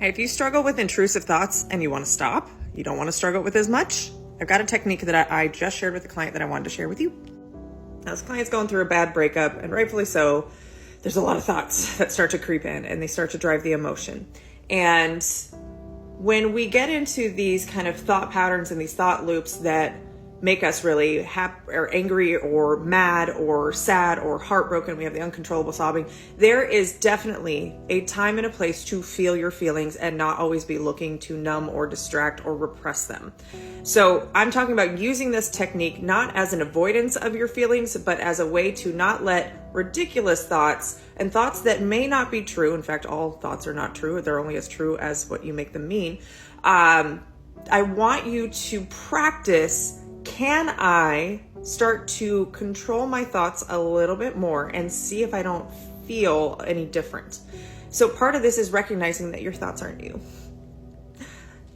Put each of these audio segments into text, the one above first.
Hey, if you struggle with intrusive thoughts and you want to stop, you don't want to struggle with as much, I've got a technique that I just shared with a client that I wanted to share with you. Now, this client's going through a bad breakup, and rightfully so. There's a lot of thoughts that start to creep in, and they start to drive the emotion. And when we get into these kind of thought patterns and these thought loops that make us really happy or angry or mad or sad or heartbroken, we have the uncontrollable sobbing, there is definitely a time and a place to feel your feelings and not always be looking to numb or distract or repress them. So I'm talking about using this technique not as an avoidance of your feelings, but as a way to not let ridiculous thoughts and thoughts that may not be true. In fact, all thoughts are not true. They're only as true as what you make them mean. I want you to practice, can I start to control my thoughts a little bit more and see if I don't feel any different? So part of this is recognizing that your thoughts aren't you.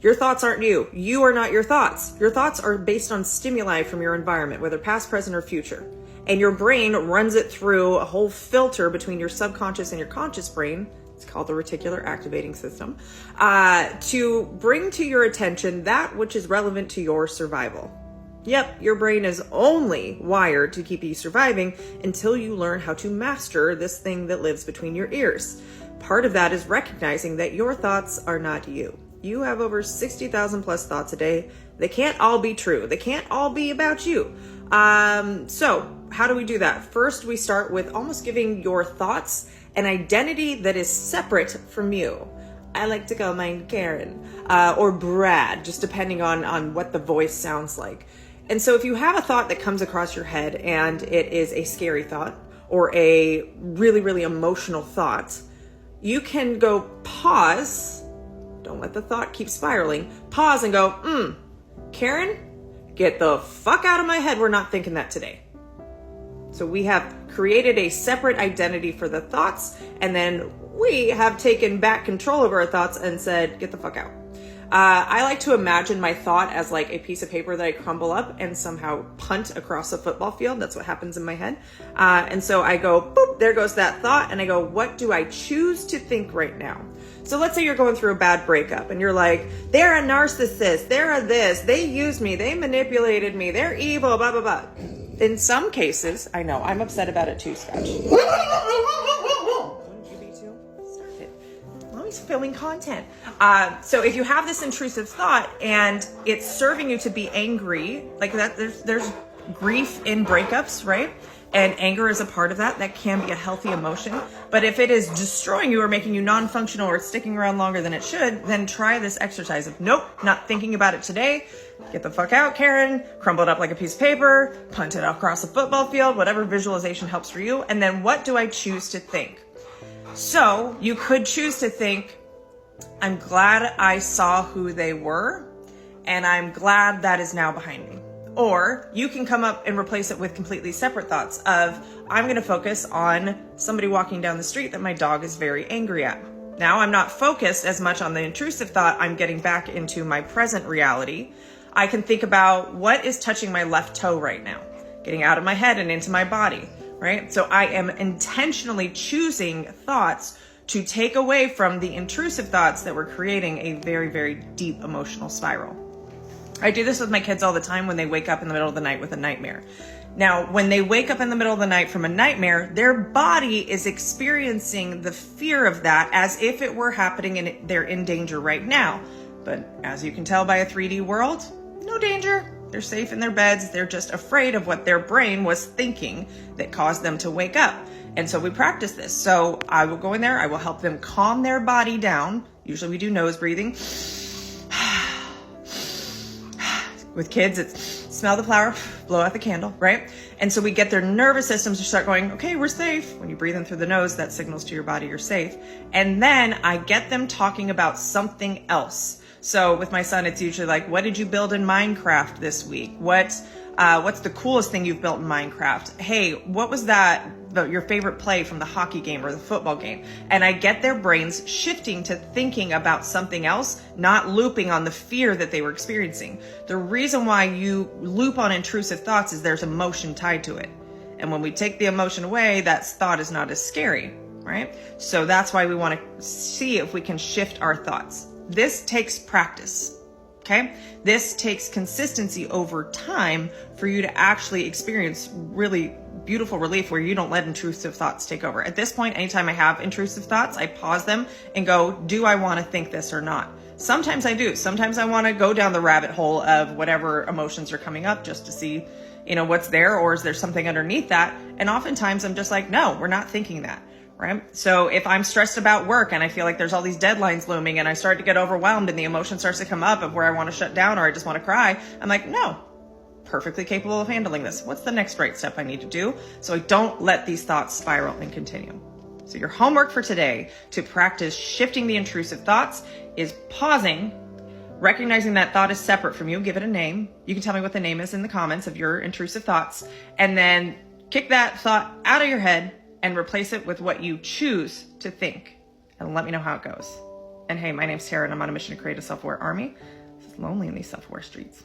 Your thoughts aren't you. You are not your thoughts. Your thoughts are based on stimuli from your environment, whether past, present, or future. And your brain runs it through a whole filter between your subconscious and your conscious brain. It's called the reticular activating system, to bring to your attention that which is relevant to your survival. Yep, your brain is only wired to keep you surviving until you learn how to master this thing that lives between your ears. Part of that is recognizing that your thoughts are not you. You have over 60,000 plus thoughts a day. They can't all be true. They can't all be about you. So how do we do that? First, we start with almost giving your thoughts an identity that is separate from you. I like to call mine Karen, or Brad, just depending on what the voice sounds like. And so if you have a thought that comes across your head and it is a scary thought or a really, really emotional thought, you can go pause. Don't let the thought keep spiraling. Pause and go, Karen, get the fuck out of my head. We're not thinking that today. So we have created a separate identity for the thoughts, and then we have taken back control over our thoughts and said, get the fuck out. I like to imagine my thought as like a piece of paper that I crumble up and somehow punt across a football field. That's what happens in my head. And so I go, boop, there goes that thought. And I go, what do I choose to think right now? So let's say you're going through a bad breakup and you're like, they're a narcissist, they're a this, they used me, they manipulated me, they're evil, blah, blah, blah. In some cases, I know, I'm upset about it too, Scratch. He's filming content. So if you have this intrusive thought and it's serving you to be angry, like that, there's grief in breakups, right? And anger is a part of that. That can be a healthy emotion. But if it is destroying you or making you non-functional or sticking around longer than it should, then try this exercise of, nope, not thinking about it today. Get the fuck out, Karen. Crumble it up like a piece of paper. Punt it across a football field. Whatever visualization helps for you. And then what do I choose to think? So you could choose to think, I'm glad I saw who they were, and I'm glad that is now behind me. Or you can come up and replace it with completely separate thoughts of, I'm going to focus on somebody walking down the street that my dog is very angry at. Now I'm not focused as much on the intrusive thought. I'm getting back into my present reality. I can think about what is touching my left toe right now, getting out of my head and into my body. Right? So I am intentionally choosing thoughts to take away from the intrusive thoughts that were creating a very, very deep emotional spiral. I do this with my kids all the time when they wake up in the middle of the night with a nightmare. Now, when they wake up in the middle of the night from a nightmare, their body is experiencing the fear of that as if it were happening and they're in danger right now. But as you can tell by a 3D world, no danger. They're safe in their beds. They're just afraid of what their brain was thinking that caused them to wake up. And so we practice this. So I will go in there. I will help them calm their body down. Usually we do nose breathing. With kids, it's smell the flower, blow out the candle, right? And so we get their nervous systems to start going, okay, we're safe. When you breathe in through the nose, that signals to your body you're safe. And then I get them talking about something else. So with my son, it's usually like, what did you build in Minecraft this week? What's the coolest thing you've built in Minecraft? Hey, what was your favorite play from the hockey game or the football game? And I get their brains shifting to thinking about something else, not looping on the fear that they were experiencing. The reason why you loop on intrusive thoughts is there's emotion tied to it. And when we take the emotion away, that thought is not as scary. right? So that's why we want to see if we can shift our thoughts. This takes practice. Okay. This takes consistency over time for you to actually experience really beautiful relief where you don't let intrusive thoughts take over. At this point, anytime I have intrusive thoughts, I pause them and go, do I want to think this or not? Sometimes I do. Sometimes I want to go down the rabbit hole of whatever emotions are coming up just to see, what's there, or is there something underneath that? And oftentimes I'm just like, no, we're not thinking that. Right? So if I'm stressed about work and I feel like there's all these deadlines looming and I start to get overwhelmed and the emotion starts to come up of where I want to shut down or I just want to cry, I'm like, no, perfectly capable of handling this. What's the next right step I need to do so I don't let these thoughts spiral and continue? So your homework for today to practice shifting the intrusive thoughts is pausing, recognizing that thought is separate from you. Give it a name. You can tell me what the name is in the comments of your intrusive thoughts, and then kick that thought out of your head and replace it with what you choose to think. And let me know how it goes. And hey, my name's Tara, and I'm on a mission to create a self-aware army. It's lonely in these self-aware streets.